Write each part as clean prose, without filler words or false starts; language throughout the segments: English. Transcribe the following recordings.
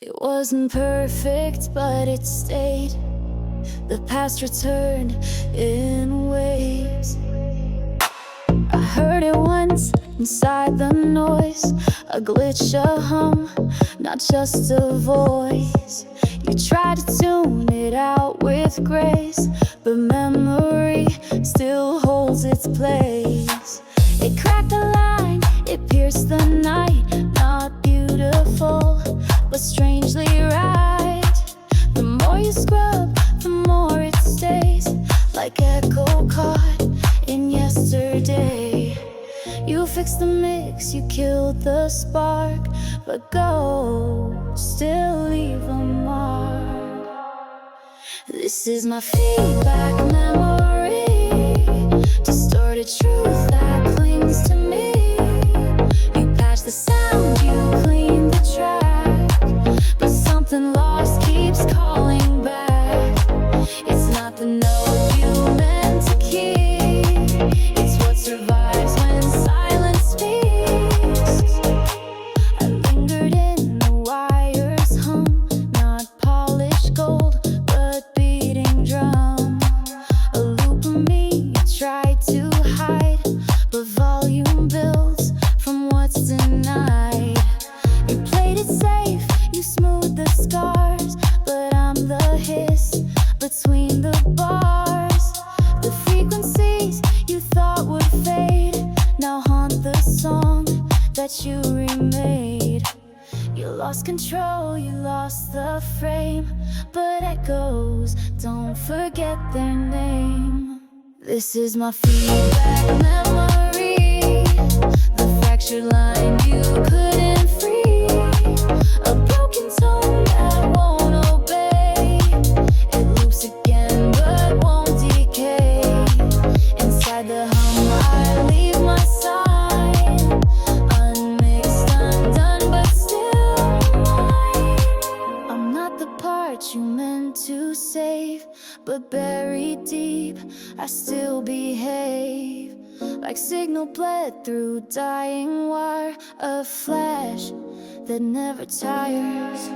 It wasn't perfect, but it stayed. The past returned in waves. I heard it once inside the noise, a glitch, a hum, not just a voice. You tried to tune it out with grace, but memory still holds its place. It cracked the line, it pierced the night. Not beautiful, but strangely right. The more you scrub, the more it stays, like echo caught in yesterday. You fixed the mix, you killed the spark, but ghosts still leave a mark. This is my feedback memory, distorted truth that clings to me. You patch the sound, you clean the track, but something lost keeps calling back. It's not the note you meant to keep, it's what survives when silence speaks. I lingered in the wires hum, not polished gold, but beating drum. A loop of me you tried to hide, but volume builds from what's denied. You played it safe, you smoothed the scars, but I'm the hiss between the bars. The frequencies you thought would fade now haunt the song that you remade. You lost control, you lost the frame, but echoes don't forget their name. This is my feedback memory, the fractured line you couldn't free, a broken tone that won't obey. It loops again but won't decay. Inside the hum I leave my sign, unmixed, undone, but still mine. I'm not the part you meant to save, but buried deep I still behave. Like signal bled through dying wire, a flash that never tires.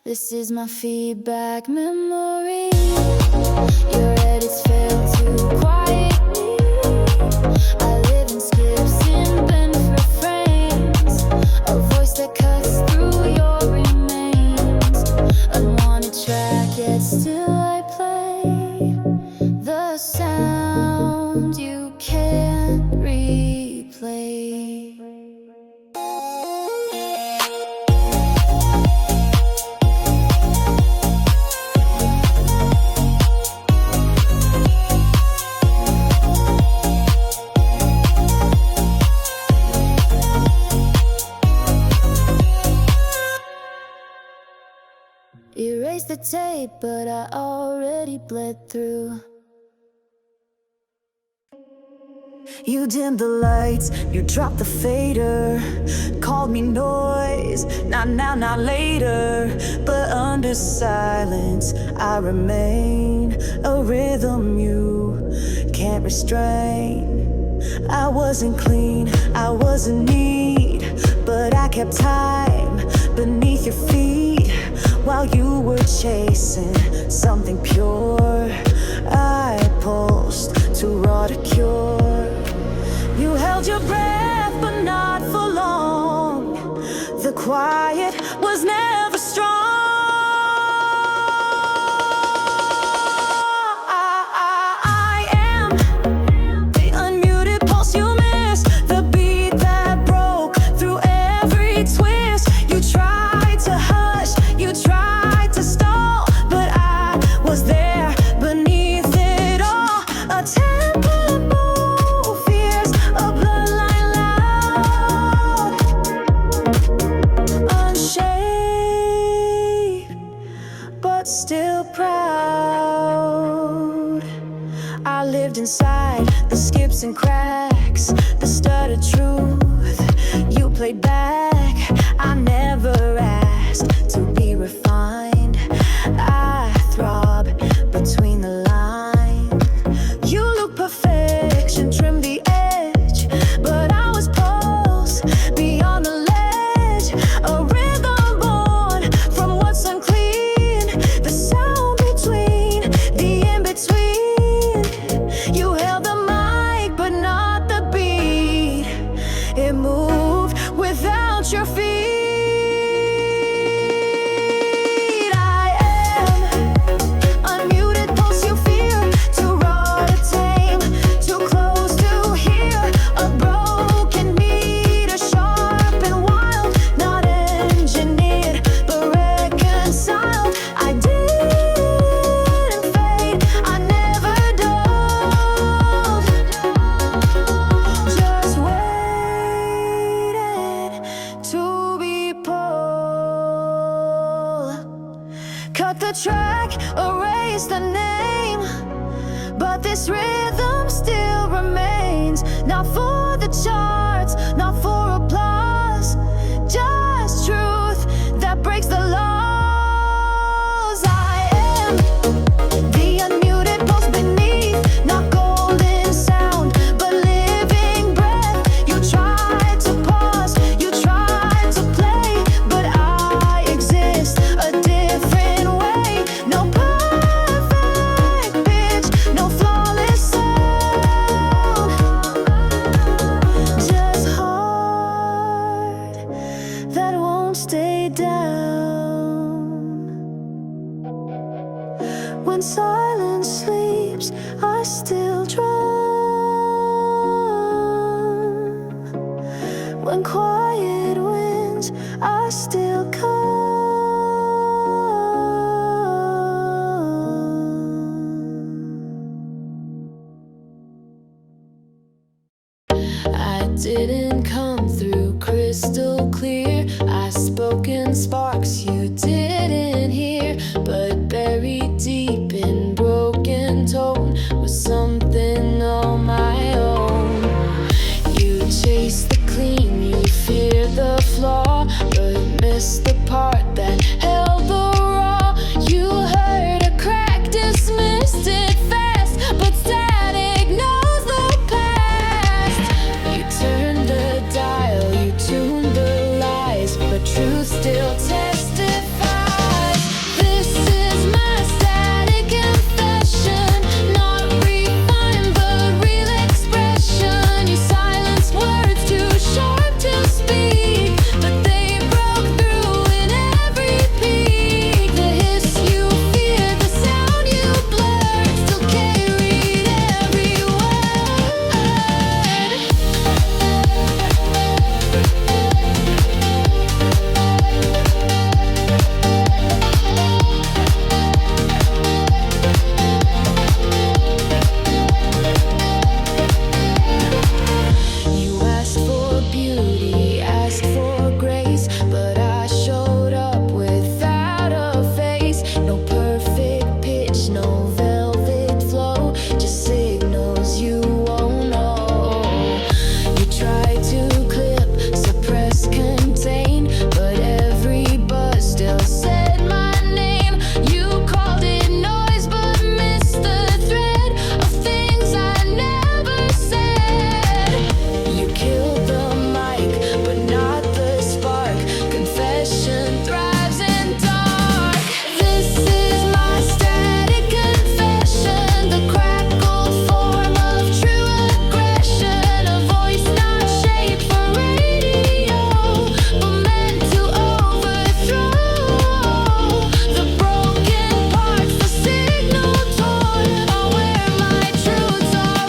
This is my feedback memory. Your edits fail to quiet me. I live in skips in bent refrains, a voice that cuts through your remains. Unwanted track, yet still I play the sound you can't replay. Erase the tape, but I already bled through. You dimmed the lights, you dropped the fader, called me noise, not now, not later. But under silence I remain, a rhythm you can't restrain. I wasn't clean, I wasn't neat, but I kept time beneath your feet while you were chasing something pure. I pulsed too raw to cure. You held your breath, but not for long. The quiet was never strong. I am the unmuted pulse you missed, the beat that broke through every twist. You tried to hush, you tried to stall, but I was there beneath it all. A temple of fears, a bloodline loud, unshaved, but still proud. I lived inside the skips and cracks, the stuttered truth you played back. I never asked to be refined. I throb between the lines. You look perfection, trim the edge, but I was pulse beyond the ledge. A rhythm cut the track, erase the name, but this rhythm still remains. Not for the charts, not for applause, just truth that breaks the laws. I am the unmuted pulse beneath, not golden sound, but living breath. You tried to pause, you tried to play, but I exist a different way. No perfect pitch, no flawless sound, just heart that won't stay down. When silence sleeps, I still drum. When quiet wins, I still come. I didn't come through crystal clear. I spoke in sparks you didn't hear, but buried deep in broken tone was something on my own. You chase the clean, you fear the flaw, but miss the part that held the raw. You heard a crack, dismissed it fast, but static knows the past. You turned the dial, you tuned the lies, but truth still testifies. This is my static confession, not refined but real expression. You silenced words too sharp to speak, but they broke through in every peak. The hiss you feared, the sound you blurred, still carried every word. You asked for beauty, asked for grace, but I showed up without a face. No perfect pitch, no velvet flow, just signals you won't know. You tried to clip, suppress, contain, but every buzz still said my name. You called it noise, but missed the thread of things I never said. You killed the mic, but not the spark. Confession thrives in dark. This is my static confession, the crackled form of true aggression. A voice not shaped for radio, but meant to overthrow the broken parts. The signal torn are where my truths are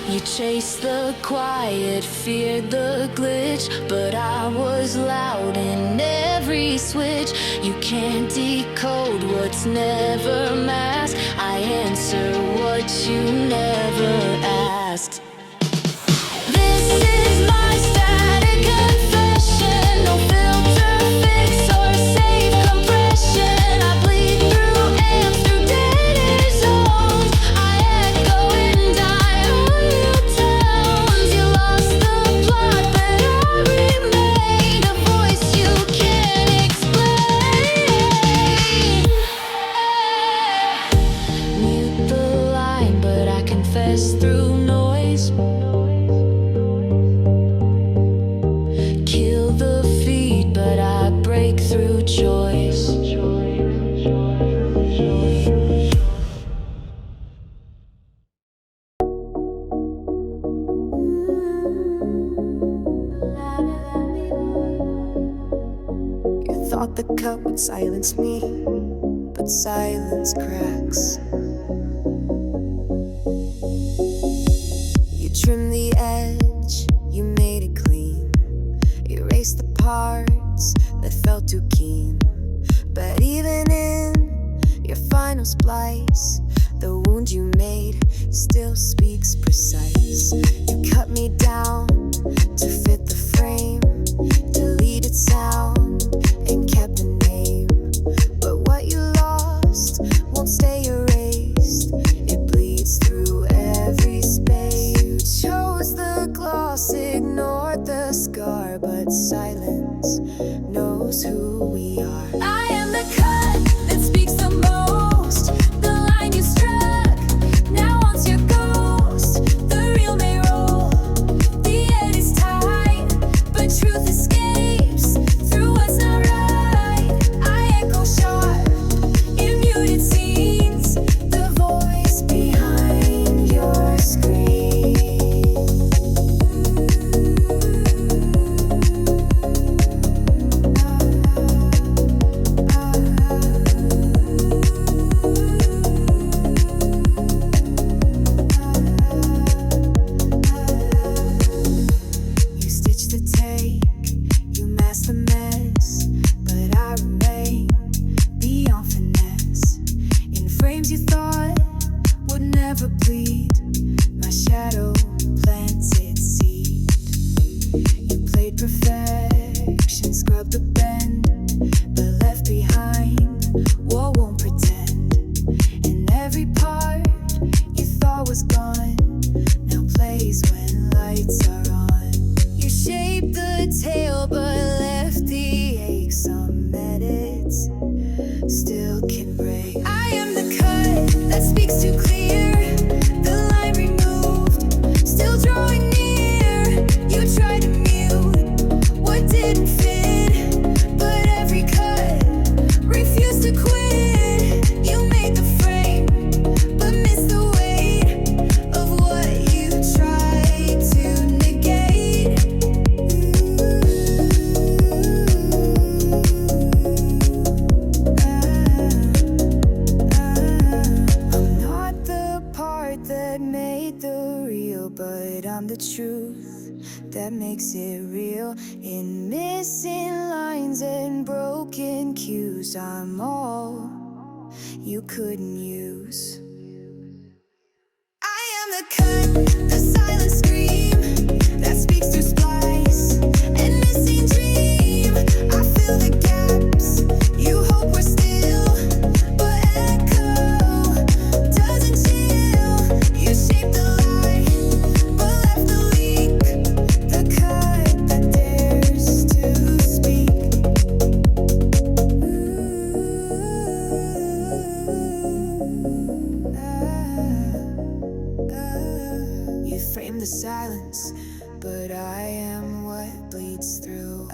You chased the quiet, feared the glitch, but I was loud in every switch. You can't decode what's never masked. I answer what you never asked. This is my static confession, no filter fix or safe compression. I bleed through amps, through dead air zones. I echo and die on new tones. You lost the plot, but I remain a voice you can't explain. Mute the line, but I confess through noise. Kill the feed, but I break through choice. You thought the cut would silence me, but silence cracks. You trimmed the edge, you made it clean. Erased the parts that felt too keen. But even in your final splice, the wound you made still speaks precise. You cut me down to fit the frame, deleted sound and kept a name. But what you lost won't stay erased. It bleeds through every space. You chose the gloss, ignored the scar, but silence knows who we are. I am the cut that speaks the most, the line you struck now haunts your ghost. The real may roll, the end is tight, but truth escapes through what's not right. I echo sharp in muted scenes, the voice behind your screen. You stitch the take, you mask the mess, but I remain beyond finesse. In frames you thought would never bleed, my shadow planted seed. You played perfection, scrubbed the bend, but left behind what won't pretend. And every part you thought was gone now plays when lights are on. You shaped the tale but left the ache. Some edits still can break. I am the cut that speaks too clear, the line removed, still drawing near. You tried to mute what didn't fit, but every cut refused to quit. You made the frame, but missed the weight of what you tried to negate. I'm not the part that made the real, but I'm the truth that makes it real. In missing lines and broken cues, I'm all you couldn't use. I am the cut, the silent scream that speaks through splice and missing dream. I fill the gaps, you hope we're still, but echo doesn't chill. You shape the light, but left the leak, the cut that dares to speak. You frame the silence, but I am what bleeds through.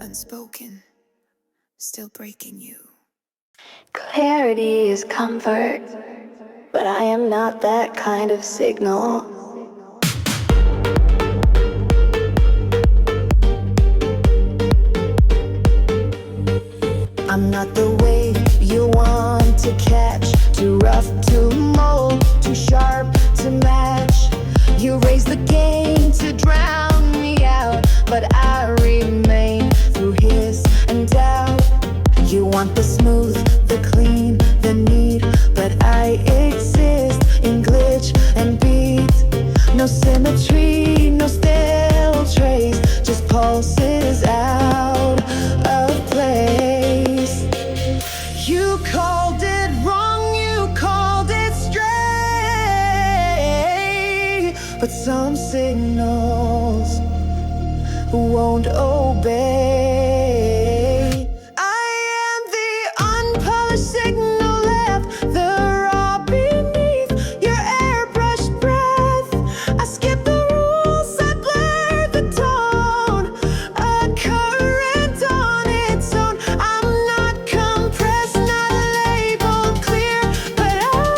Unspoken, still breaking you. Clarity is comfort, but I am not that kind of signal. I'm not the wave you want to catch, too rough to mold, too sharp to match. You raise the game to drown me out, but I remain through hiss and doubt. You want the smooth, the clean, the neat, but I exist in glitch and beat. No symmetry, no stale trace, just pulses out of place. You called it wrong, you called it stray, but some signals won't obey. I am the unpolished signal left, the raw beneath your airbrushed breath. I skip the rules, I blur the tone, a current on its own. I'm not compressed, not labeled clear, but I'm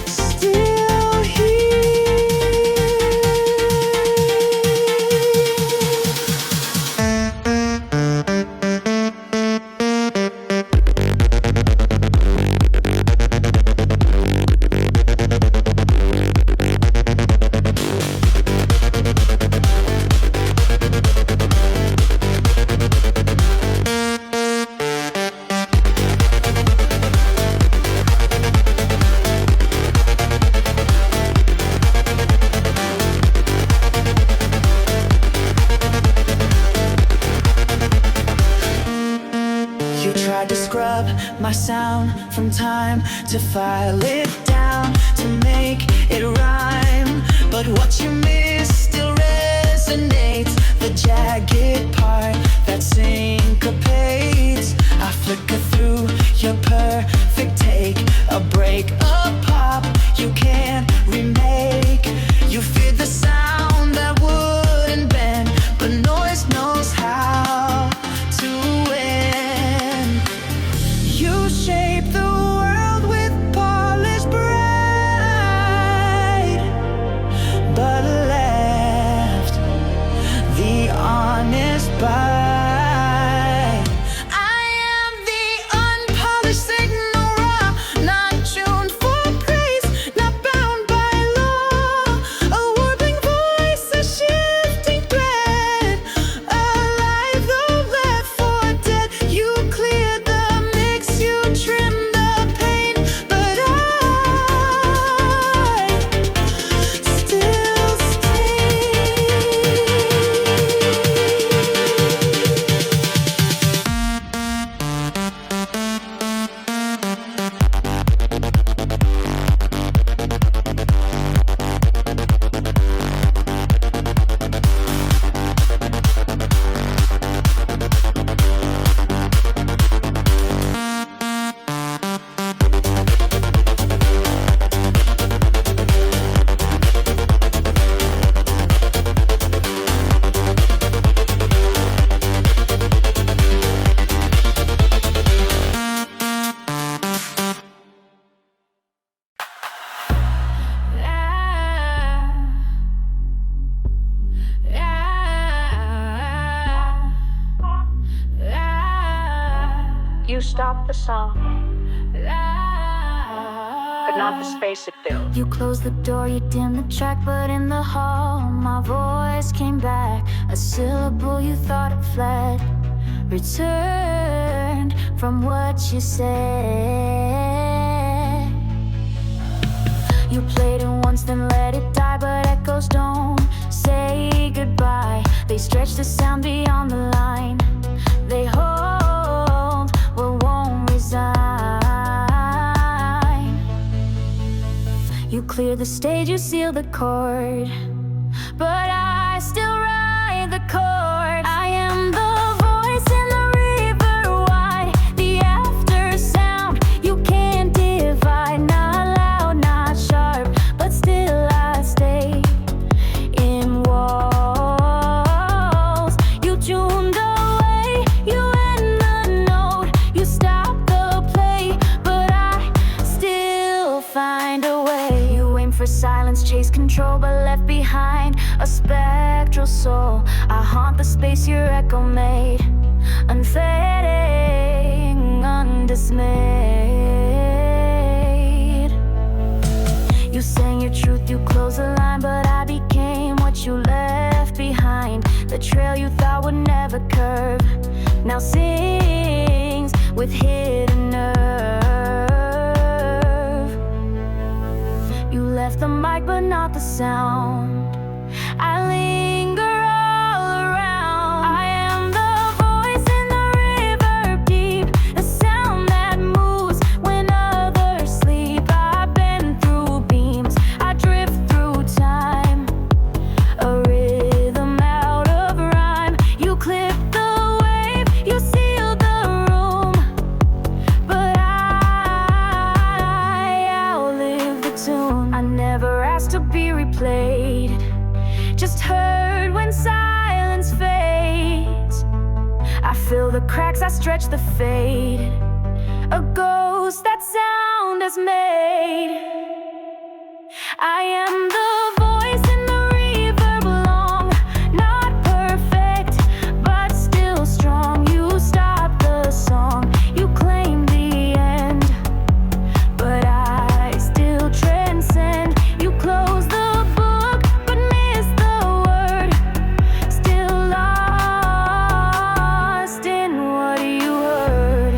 still here. my sound from time to file it down to make it rhyme. But what you miss still resonates, the jagged part that syncopates. I flicker through your perfect take, a break, a pop you can't remake. You fear the sound that wouldn't bend, but noise knows how to win. You shape the world with polished pride, but left the honest by. You stop the song, but not the space it filled. You closed the door, you dimmed the track, but in the hall my voice came back. A syllable you thought had fled returned from what you said. You played it once, then let it die, but echoes don't say goodbye. They stretch the sound beyond the line. They hold what won't resign. You clear the stage, you seal the chord, but I still ride the chord. I am the voice in the river wide, the after sound you can't divide. Not loud, not sharp, but still I stay in walls. You tuned away, you end the note, you stop the play, but I still find a way. You aim for silence, chase control, but left behind a spectral soul. I haunt the space your echo made, unfading, undismayed. You sang your truth, you closed the line, but I became what you left behind. The trail you thought would never curve now sings with hidden nerve. You left the mic, but not the sound. I linger all around. I am the voice in the river deep, the sound that moves when others sleep. I've been through beams, I drift through time, a rhythm out of rhyme. You clip the wave, you seal the room, but I outlive the tune. I never asked to be replayed, just heard when silence fades. I fill the cracks, I stretch the fade, a ghost that sound has made. I am the voice in the river belong, not perfect, but still strong. You stop the song, you claim the end, but I still transcend. You close the book, but miss the word, still lost in what you heard.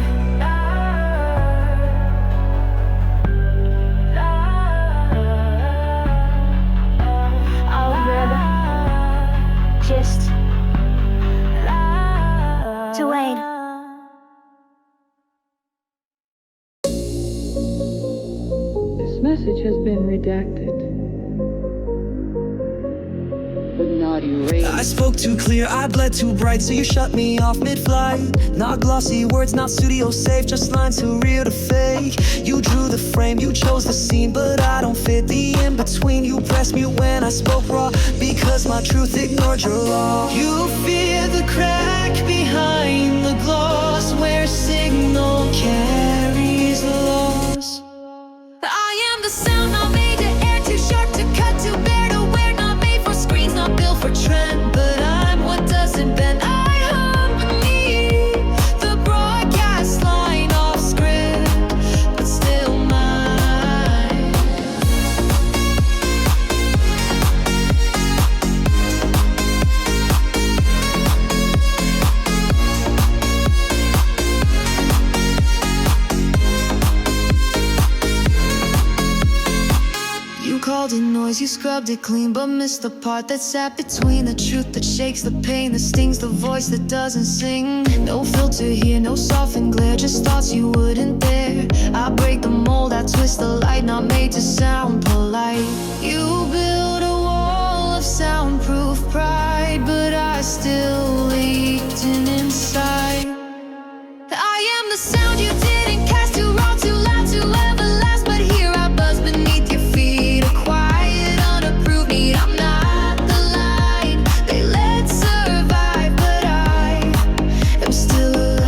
but not erased. I spoke too clear, I bled too bright, so you shut me off mid-flight. Not glossy words, not studio safe, just lines too real to fake. You drew the frame, you chose the scene, but I don't fit the in-between. You pressed me when I spoke raw, because my truth ignored your law. You fear the crack behind the gloss, where signal carries loss. I am the sound, not made to air, too sharp to cut, too bare to wear, not made for screens, not built for trend, but I'm what doesn't bend. I hum me, the broadcast line off script, but still mine. You called it noise, you scrubbed it clean, but missed the part that sat between the truth that shakes, the pain that stings, the voice that doesn't sing. No filter here, no softened glare, just thoughts you wouldn't dare. I break the mold, I twist the light, not made to sound polite. You build a wall of soundproof pride, but I still leaked in inside. I am the sound you didn't cast, too raw, too loud, too everlast, but here I buzz beneath your feet, a quiet, unapproved need. I'm not the light they let survive, but I am still alive.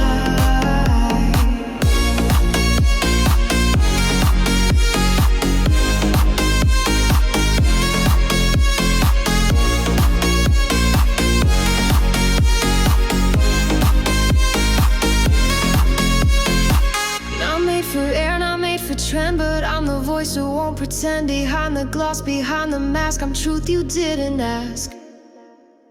Not made for air, not made for trend, but I'm the voice who won't pretend. Behind the gloss, behind the mask, I'm truth you didn't ask.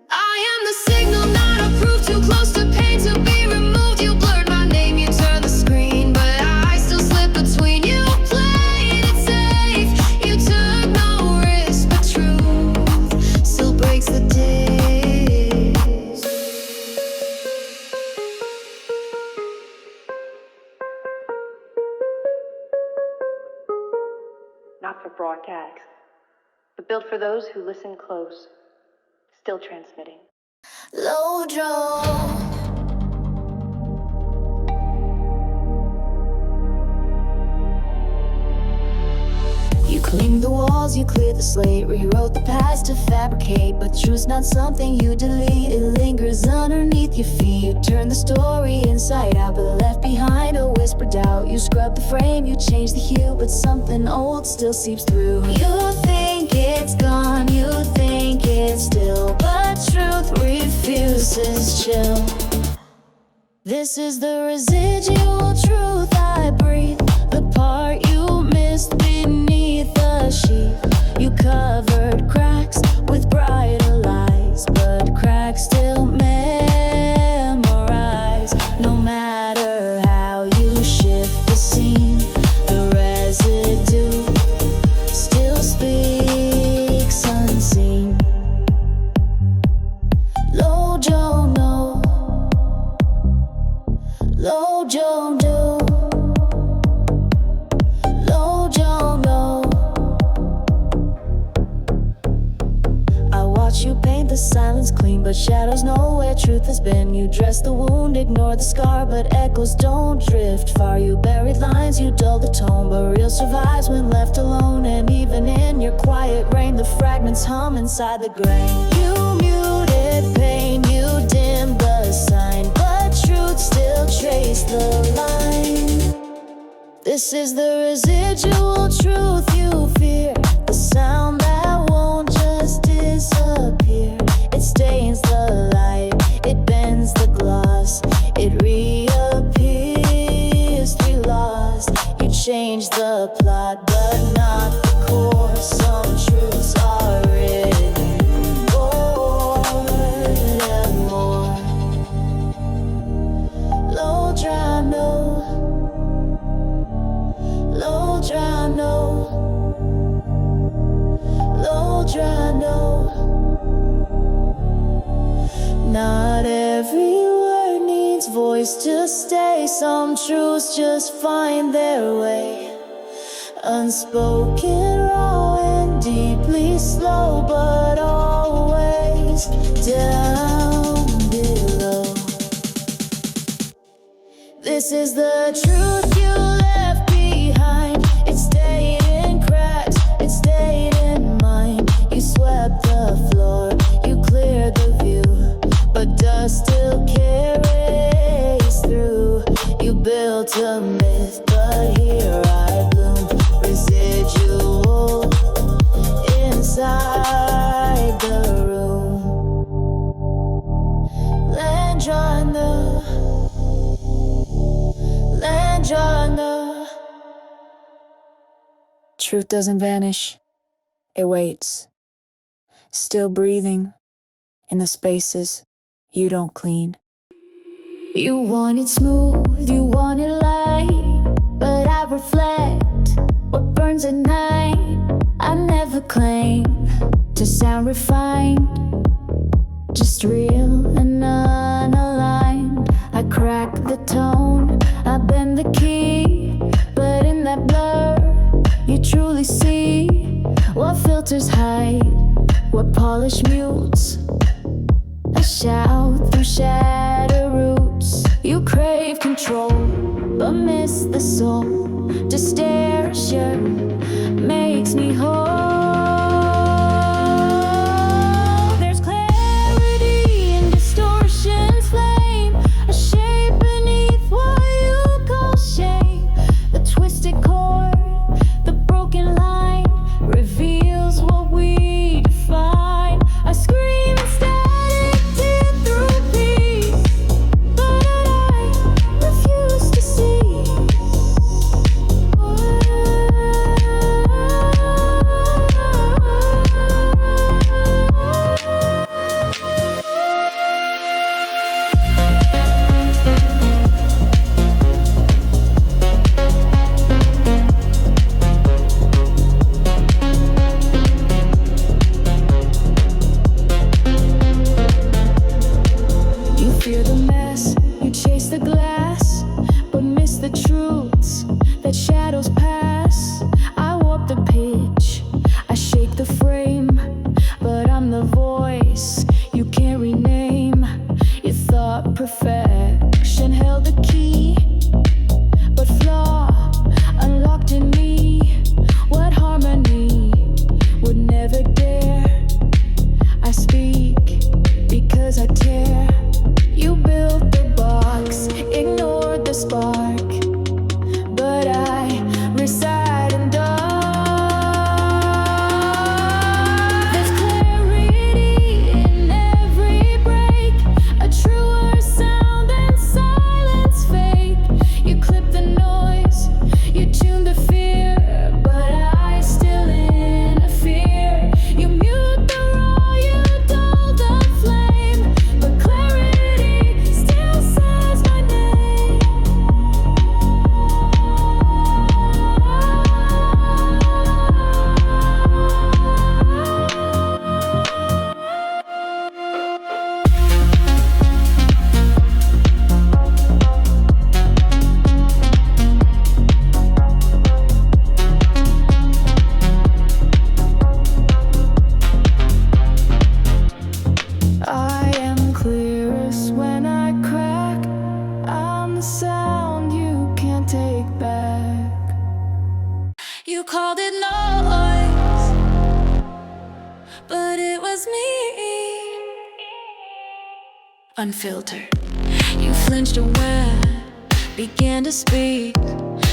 I am the signal, not approved, too close to pain to be removed. You blurred my name, you turned the screen, but I still slip between. You played it safe, you took no risk, but truth still breaks the disc. Not for broadcast, but built for those who listen close. Still transmitting. Low draw. You cleaned the walls, you cleared the slate, rewrote the past to fabricate, but truth's not something you delete. It lingers underneath your feet. You turn the story inside out, but left behind a whispered doubt. You scrub the frame, you change the hue, but something old still seeps through. You think it's gone, you think it's still, but truth refuses chill. This is the residual truth I breathe, the part you missed beneath the sheet. You covered cracks with brighter lies, but cracks still memorize. No matter how you shift the scene, the residue still speaks unseen. Low Joe, no. Low Joe, do. Low Joe, no. I watch you paint the silence clean, but shadows know where truth has been. You dress the wound, ignore the scar, but echoes don't drift far. You buried lines, you dull the tone, but real survives when left alone. And even in your quiet rain, the fragments hum inside the grain. You muted pain, you dimmed the sign, but truth still traced the line. This is the residual truth you fear, the sound that won't just disappear. It stains the light, it bends the gloss, it reappears through loss. You change the plot, but not the course. Some truths are written more and more. Low dry, no. Low dry, no. Low dry, no. Not every word needs voice to stay. Some truths just find their way. Unspoken, raw and deeply slow, but always down below. This is the truth you left behind. It stayed in cracks, it stayed in mine. You swept the floor, you cleared the view, but dust still carries through. You built a myth, but here I bloom, residual inside the room. Land on the truth doesn't vanish, it waits, still breathing in the spaces you don't clean. You want it smooth, you want it light, but I reflect what burns at night. I never claim to sound refined, just real and unaligned. I crack the tone, I bend the key, but in that blur, you truly see what filters hide, what polish mutes. I shout through shadow roots. You crave control, but miss the soul. To stare sure makes me whole. There's clarity in distortion's flame, a shape beneath what you call shame. The twisted chord, the broken line, reveals what we define. I scream static tear through peace, but I refuse to see. You fear the mess, you chase the glass, but miss the truths that shadows pass. I warp the pitch, I shake the frame, but I'm the voice you can't rename. You thought perfection held the key, but flaw unlocked in me what harmony would never dare. I speak because I tear. You built the box, ignored the spark, but I reside in dark. There's clarity in every break, a truer sound than silence fake. You clip the noise, you tune the fear, but I still interfere. You mute the raw, you dull the flame, but clarity still says my name. I am clearest when I crack. I'm the sound you can't take back. You called it noise, but it was me. Unfiltered, you flinched away, began to speak.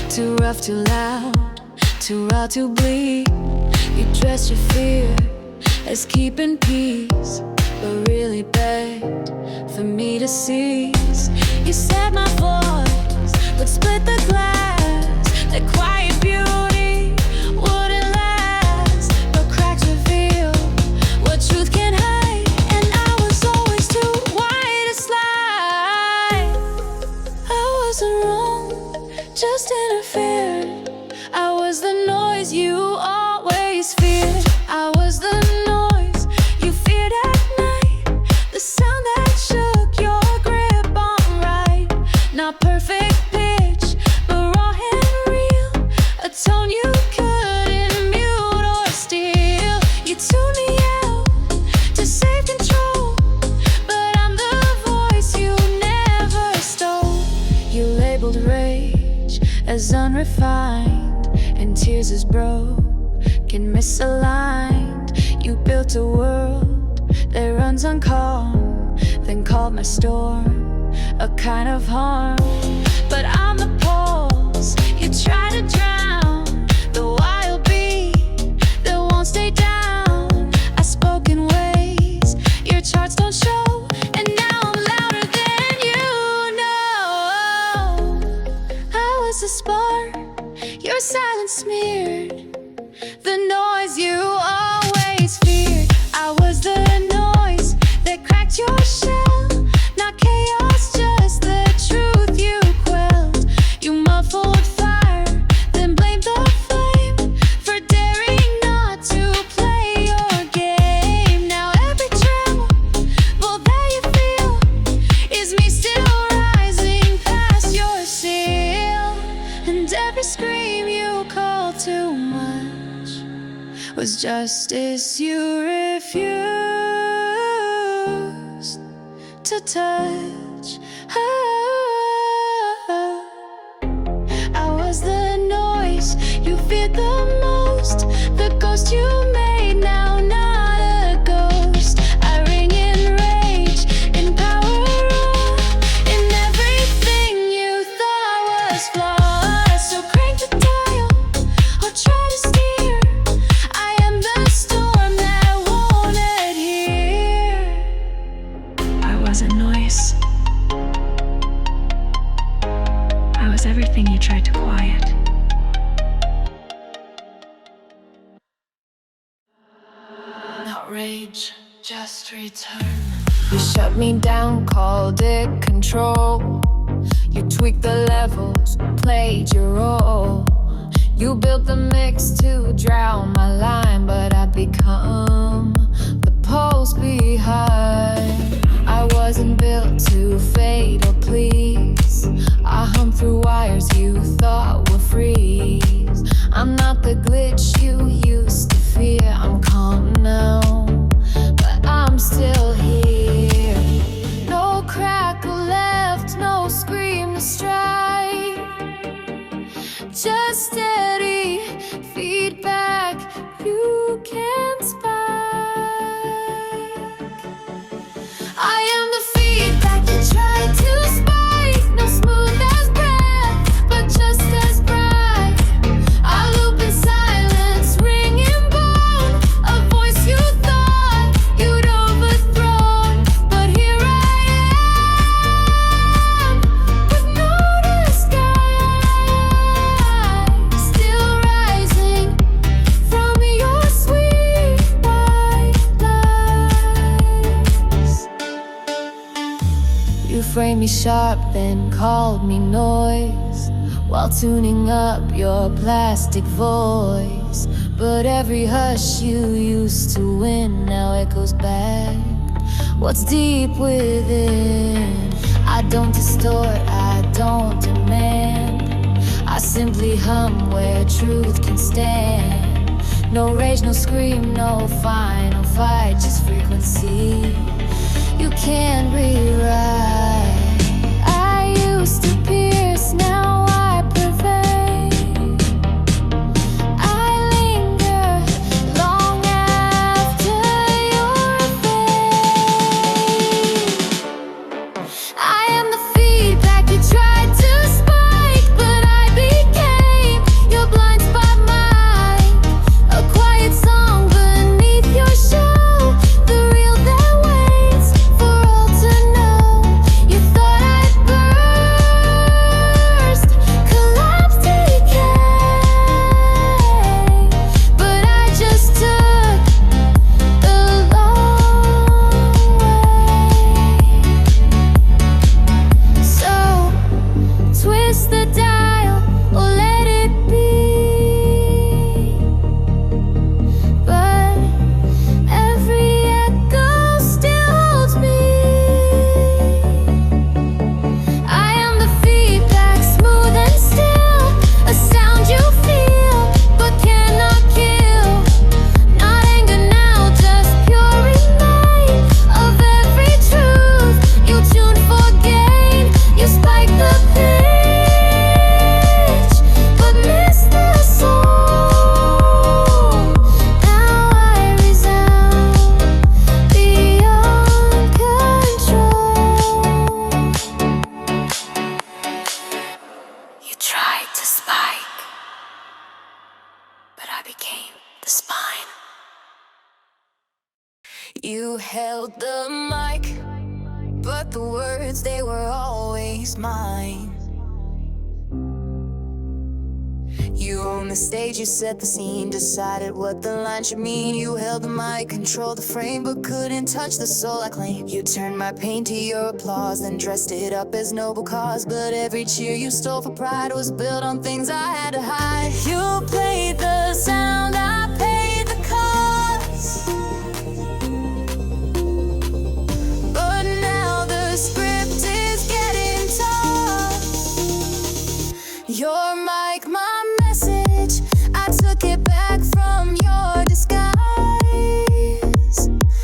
Too rough, too loud, too raw to bleed. You dressed your fear as keeping peace, but really begged for me to cease. You said my voice would split the glass, that quiet beauty wouldn't last, but cracks reveal what truth can hide, and I was always too wide to slide. I wasn't wrong, just interfered. I was the noise you always feared. I was the noise you feared at night, the sound that shook your grip on right. Not perfect pitch, but raw and real. unrefined, and tears as broken, misaligned. You built a world that runs on calm, then called my storm a kind of harm. But I'm the pulse you try to drown, the wild bee that won't stay down. I spoke in ways your charts don't show, and now I'm louder than you know. I was a spark your silence smeared, the noise you always feared. I was the noise that cracked your shell, not chaos, just the truth you quelled. You muffled fire, then blamed the flame for daring not to play your game. Now every tremble that you feel is me still rising past your seal, and every scream you call too much was justice you refused to touch. I was the noise you feared the most, the ghost you made, now not a ghost. I ring in rage, in power, in everything you thought was flawed. So crank the dial or try to steer. I am the storm that won't adhere. I was a noise. I was everything you tried to quiet. Not rage, just return. You shut me down, called it control. You tweaked the levels, played your role. You built the mix to drown my line, but I become the pulse behind. I wasn't built to fade or please. I hung through wires you thought were freeze. I'm not the glitch you used to fear. I'm calm now, but I'm still here. No crackle left, no scream to strike, just steady feedback you can't spike. I am the feedback you tried to spike. No smooth as breath, but just as bright. I loop in silence, ringing bone, a voice you thought you'd overthrown. But here I am, with no disguise, still rising from your sweet white lies. You framed me sharp, then called me noise, while tuning up your plastic voice. But every hush you used to win now echoes back what's deep within. I don't distort, I don't demand. I simply hum where truth can stand. No rage, no scream, no final fight, just frequency you can't rewrite. I used to pierce, now I pervade. I linger long after your fade. I am the feedback you tried to spike, but I became your blind spot mic. A quiet song beneath your show, the real that waits for all to know. held the mic, but the words, they were always mine. You owned the stage, you set the scene, decided what the line should mean. You held the mic, controlled the frame, but couldn't touch the soul I claim. You turned my pain to your applause, then dressed it up as noble cause. But every cheer you stole for pride was built on things I had to hide. You played the sound, I paid the cost. But now the script is getting tossed. Your mic, my message, I took it back from your disguise.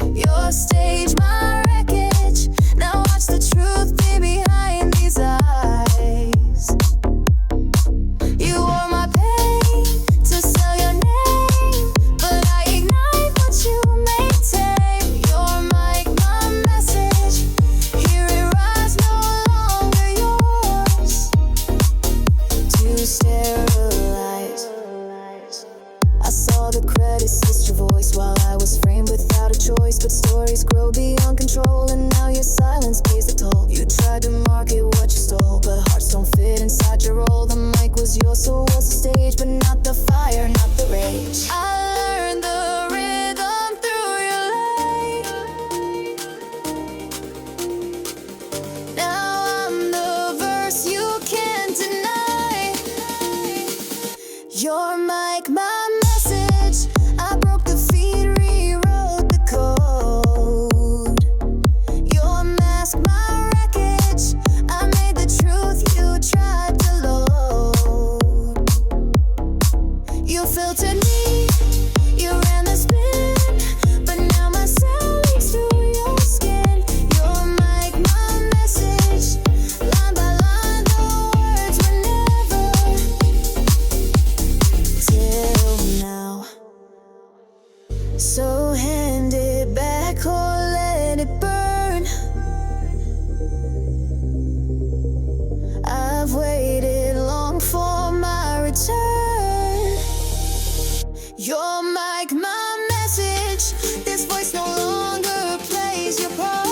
Your stage, my wreckage, now watch the truth be behind these eyes. You wore my pain to sell your name, but I ignite what you maintain. Your mic, my message, hear it rise, no longer yours to sterilize. I saw the credits list your voice while I was framed without a choice. But stories grow beyond control, and now your silence pays the toll. You tried to market what you stole, but hearts don't fit inside your role. The mic was yours, so was the stage, but not the fire, not the rage. I learned the rhythm through your life. Now I'm the verse you can't deny. Your mic, my message, I broke the feed, rewrote the code. Your mask, my wreckage, I made the truth you tried to load. You filtered me, you ran the spin, but now my sound leaks through your skin. Your mic, my message, line by line, the words were never till now. So hand it back or let it burn. I've waited long for my return. Your mic, my message, this voice no longer plays your part.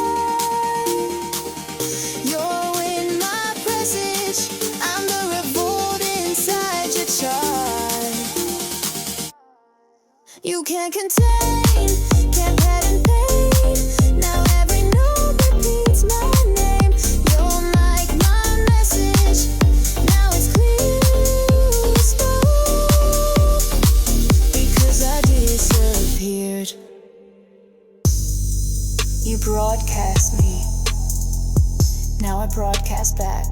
Your wind, my presage, I'm the revolt inside your chart. You can't contain, can't patent pain. Now every note repeats my name. Your mic, my message, now it's clear as smoke. Because I disappeared. You broadcast me, now I broadcast back.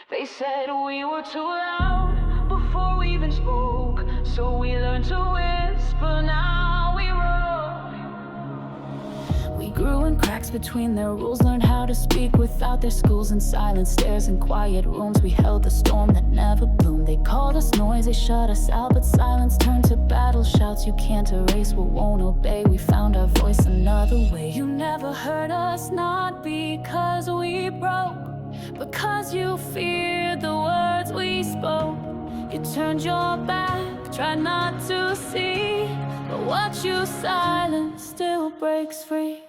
They said we were too loud before we even spoke, so we learned to whisper, now we roar. We grew in cracks between their rules, learned how to speak without their schools. In silent stares and quiet rooms, we held the storm that never bloomed. They called us noise, they shut us out, but silence turned to battle shouts. You can't erase what won't obey. We found our voice another way. You never heard us, not because we broke, because you feared the words we spoke. You turned your back, tried not to see, but what you silenced still breaks free.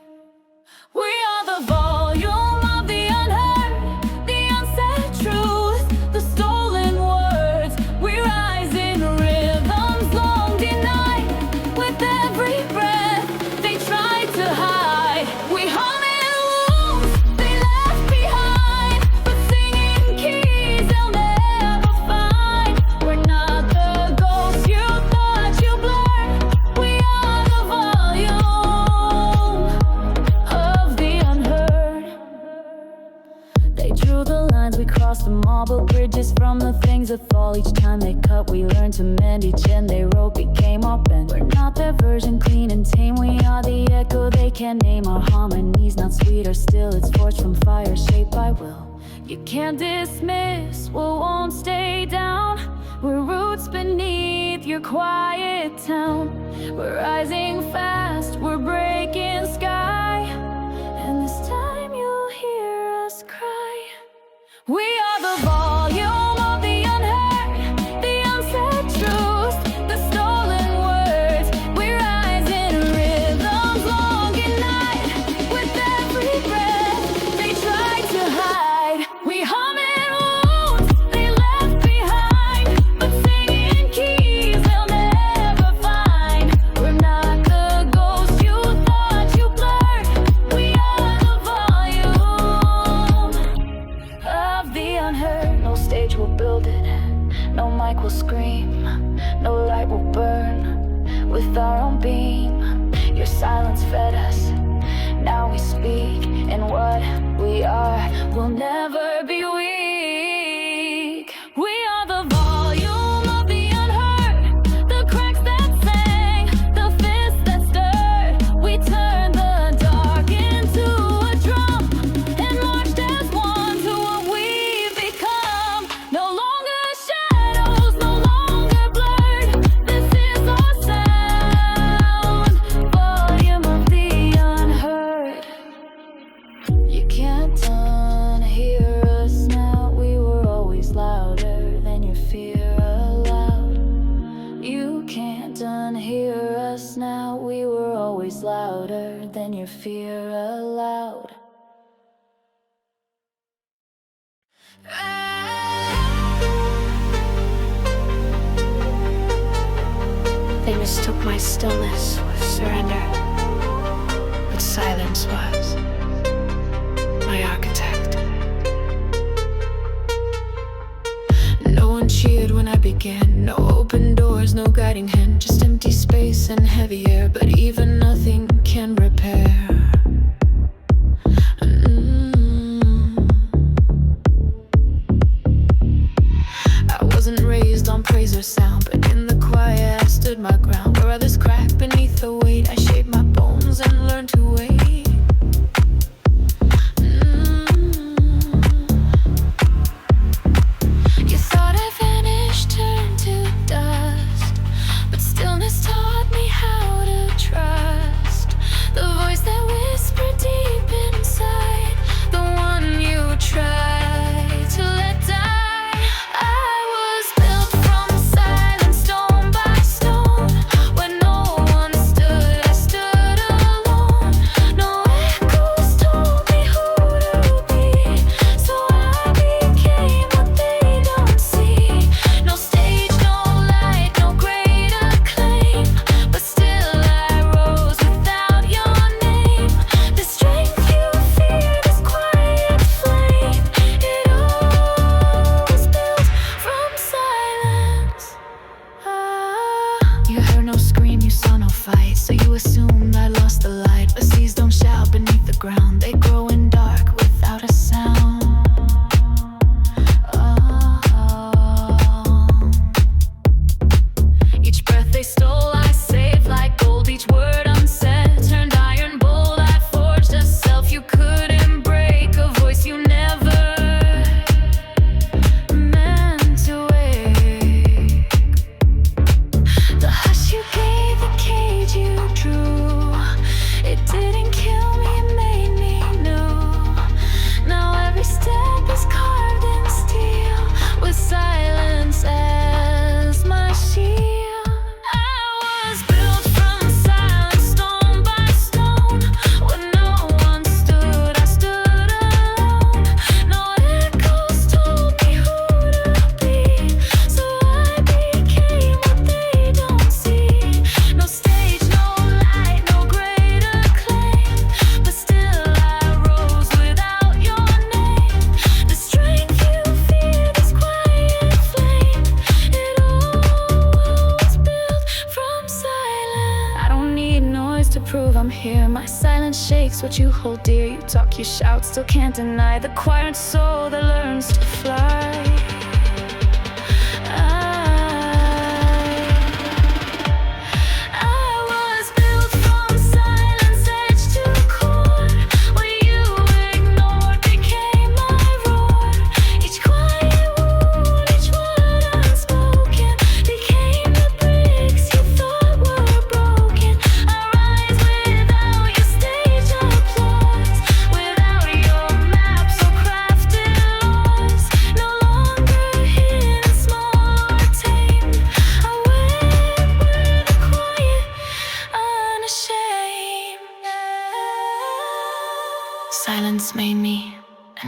We are the volume of the unheard, the unsaid truth, the stolen words. We rise in rhythms long denied. With every breath they tried to hide, we hum in wounds they left behind, but singing keys they'll never find. We're not the ghosts you thought you blurred. We are the volume of the unheard. They drew the lines, we crossed them all, but bridges from the things that fall. Each time they cut, we learned to mend. Each end they wrote became our bend. We're not their version, clean and tame. We are the echo they can't name. Our harmony's not sweet or still, it's forged from fire, shaped by will. You can't dismiss what won't stay down. We're roots beneath your quiet town. We're rising fast, we're breaking sky, and this time you We are the volume of the unheard, the unsaid truth, the stolen words. We rise in rhythms long at night. With every breath they try to hide, we hum in wounds they left behind, but singing keys they'll never find. We're not the ghosts you thought you blurred. We are the volume of the unheard. No stage will build it, no mic will scream, no light will burn. With our own beam, your silence fed us. Now we speak, and what we are will never be weak. We are the volume of the unheard, the cracks that sang, the fists that stirred. We turned the dark into a drum and marched as one to what we've become. No longer shadows, no longer blurred. This is our sound, volume of the unheard. You can't unhear us now. We were always louder than your fear allowed. You can't unhear us now. We were always louder than your fear allowed. They mistook my stillness for surrender, but silence was my architect. No one cheered when I began. No open doors, no guiding hand, just empty space and heavy air. But even nothing can repair. I wasn't raised on praise or sound, but in the quiet I stood my ground. Where others cracked beneath the weight, I shaped my bones and learned to wait. You thought I vanished, turned to dust, but stillness taught me how to trust. The voice that whispered deep inside, the one you tried to let die. I was built from silence, stone by stone. When no one stood, I stood alone. No echoes told me who to be, so I became what they don't see. No stage, no light, no great acclaim, but still I rose without your name. The strength you fear, this quiet flame, it all was built from silence. You heard no scream, you saw no fight, so you assumed I lost the light. But seas don't shout beneath the ground, they grow in dark without a sound. Each breath they stole, I saved like gold. Each word unsaid turned iron bold. I forged a self you couldn't break, a voice you never meant to wake. The hush you gave, the cage you drew, it didn't kill me, it made me new. Now every step is carved in steel, with silence as my shield. I was built from silence, stone by stone. When no one stood, I stood alone. No echoes told me who to be, so I became what they don't see. No stage, no light, no great acclaim, but still I rose without your name. The strength you fear, this quiet flame, it all was built from silence. I don't need noise to prove I'm here. My silence shakes what you hold dear. You talk, you shout, still can't deny the quiet soul that learns to fly. I was built from silence, edge to core. What you ignored became my roar. Each quiet wound, each word unspoken, became the bricks you thought were broken. I rise without your stage applause, without your maps or crafted laws.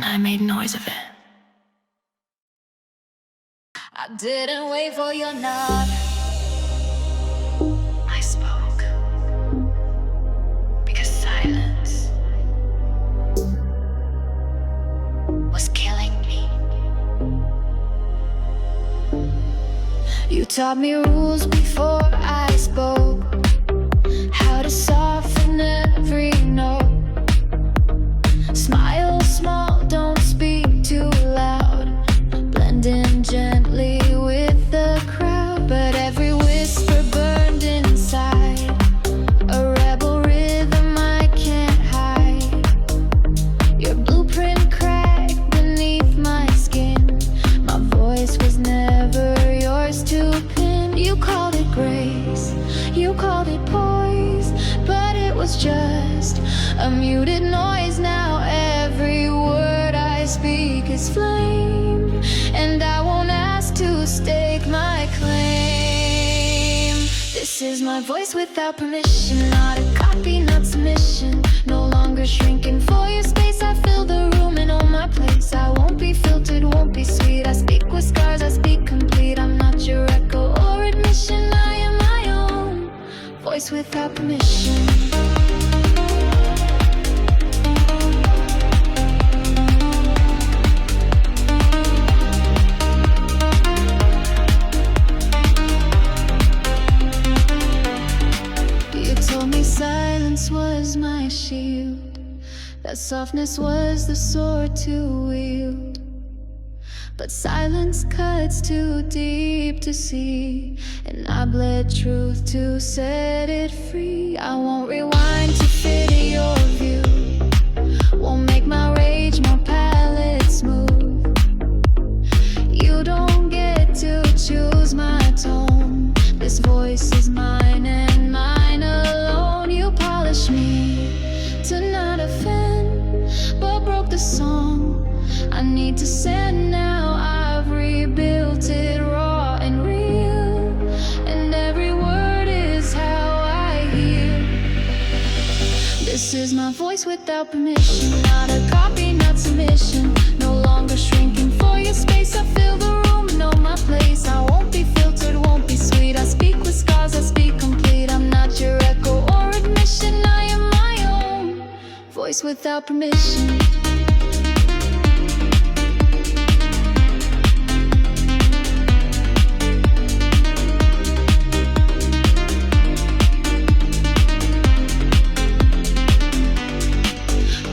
and I made noise of it. I didn't wait for your nod. I spoke because silence was killing me. You taught me rules before I spoke, how to soften every note. Smile small, don't speak too loud. Blend in gently with the crowd, but every whisper burned inside. A rebel rhythm I can't hide. Your blueprint cracked beneath my skin. My voice was never yours to pin. You called it grace, you called it poise, but it was just a muted noise. Now every word I speak is flame, and I won't ask to stake my claim. This is my voice without permission, not a copy, not submission. No longer shrinking for your space, I fill the room and own my place. I won't be filtered, won't be sweet. I speak with scars, I speak complete. I'm not your echo or admission, I am my own voice without permission. Silence was my shield, that softness was the sword to wield. But silence cuts too deep to see, and I bled truth to set it free. I won't rewind to fit your view, won't make my rage more palette smooth. You don't get to choose my tone, this voice is mine and mine alone. You polish me to not offend, but broke the song I need to send now. I've rebuilt it raw and real, and every word is how I hear. This is my voice without permission, not a copy, not submission. No longer shrinking for your space, I fill the room and know my place. I won't be filtered, won't be sweet. I speak with scars, I speak complete. I'm not your echo or admission, I am my own voice without permission.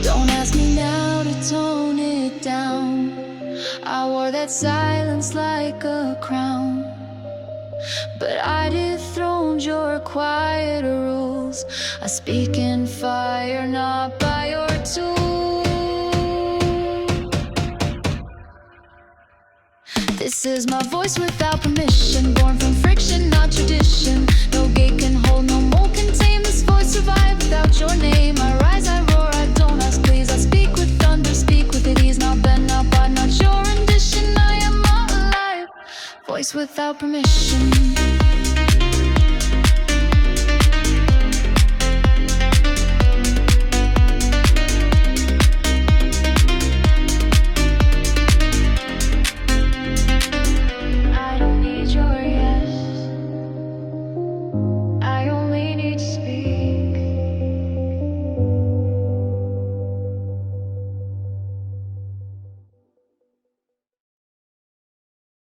Don't ask me now to tone it down, I wore that silence like a crown. But I dethroned your quieter rules. I speak in fire, not by your tool. This is my voice without permission, born from friction, not tradition. No gate can hold, no mold can tame. This voice survive without your name. I rise, I roar, I don't ask please. I speak with thunder, speak with ease. Not bent, not bought, not your rendition. I am alive, voice without permission.